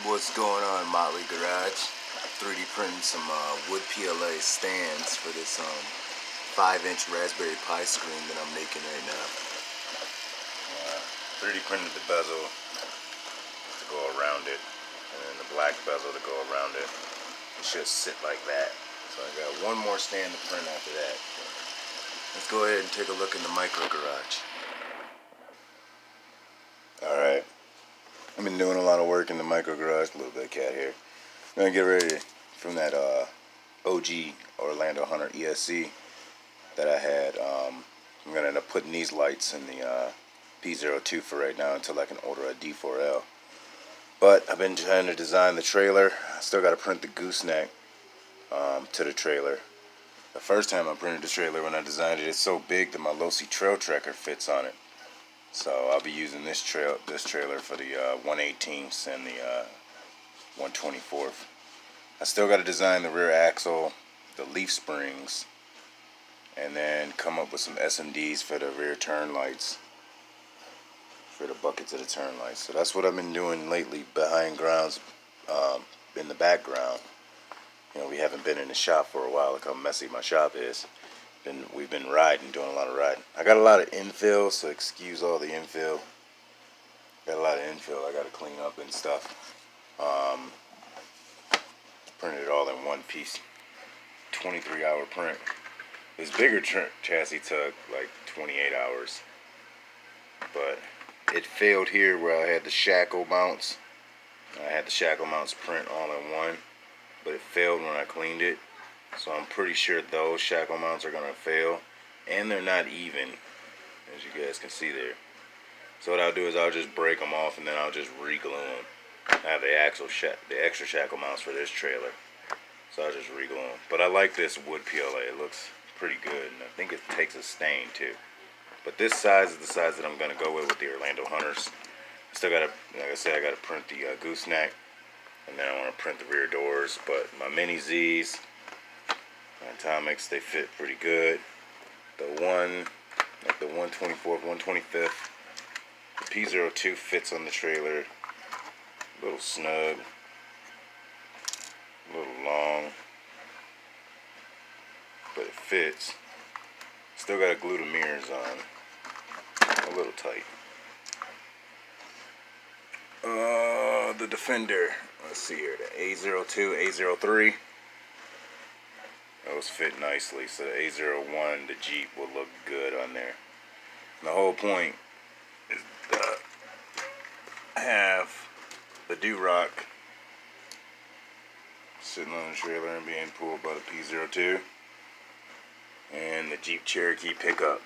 What's going on, Motley Garage? 3D printing some wood PLA stands for this 5-inch Raspberry Pi screen that I'm making right now. 3D printed the bezel to go around it, and then the black bezel to go around it. It should sit like that. So I got one more stand to print after that. Let's go ahead and take a look in the micro garage. Alright. I've been doing a lot of work in the micro garage. A little bit of cat here. I'm gonna get ready from that OG Orlando Hunter ESC that I had. I'm gonna end up putting these lights in the P02 for right now until I can order a D4L. But I've been trying to design the trailer. I still got to print the gooseneck to the trailer. The first time I printed the trailer, when I designed it, it's so big that my low-C trail tracker fits on it. So I'll be using this trailer for the 1/18 and the 1/24. I still got to design the rear axle, the leaf springs, and then come up with some SMDs for the rear turn lights, for the buckets of the turn lights. So that's what I've been doing lately behind grounds, in the background. You know, we haven't been in the shop for a while. Look how messy my shop is. We've been riding, doing a lot of riding. I got a lot of infill, so excuse all the infill. Got a lot of infill I got to clean up and stuff. Printed it all in one piece. 23-hour print. This bigger chassis took like 28 hours. But it failed here where I had the shackle mounts. I had the shackle mounts print all in one. But it failed when I cleaned it. So I'm pretty sure those shackle mounts are going to fail. And they're not even, as you guys can see there. So what I'll do is I'll just break them off and then I'll just re-glue them. I have the extra shackle mounts for this trailer. So I'll just re-glue them. But I like this wood PLA. It looks pretty good. And I think it takes a stain too. But this size is the size that I'm going to go with the Orlando Hunters. Still got to, like I said, I got to print the gooseneck. And then I want to print the rear doors. But my Mini Z's, my Atomics, they fit pretty good. The 1/24th, 1/25th, the P02 fits on the trailer. A little snug, a little long, but it fits. Still got to glue the mirrors on. A little tight. The Defender. Let's see here. The A02, A03. Those fit nicely. So the A01, the Jeep, will look good on there. And the whole point is to have the Do-Rock sitting on the trailer and being pulled by the P02. And the Jeep Cherokee pickup.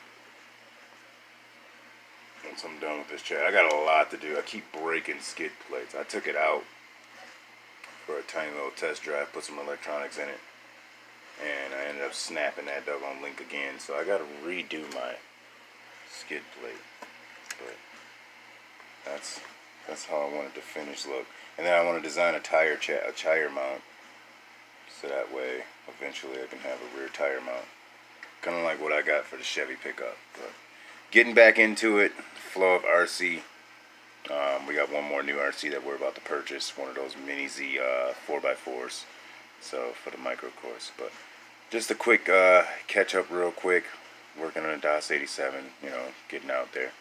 Once I'm done with this chair, I got a lot to do. I keep breaking skid plates. I took it out for a tiny little test drive, put some electronics in it, and I ended up snapping that doggone link again. So I got to redo my skid plate. But that's how I wanted the finished look. And then I want to design a tire mount, so that way eventually I can have a rear tire mount, kind of like what I got for the Chevy pickup. But getting back into it, flow of RC. We got one more new RC that we're about to purchase, one of those Mini Z 4x4s. So for the micro course, but just a quick catch up, real quick. Working on a DOS 87, you know, getting out there.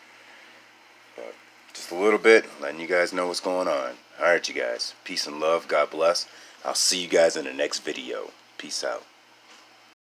But just a little bit, letting you guys know what's going on. All right, you guys. Peace and love. God bless. I'll see you guys in the next video. Peace out.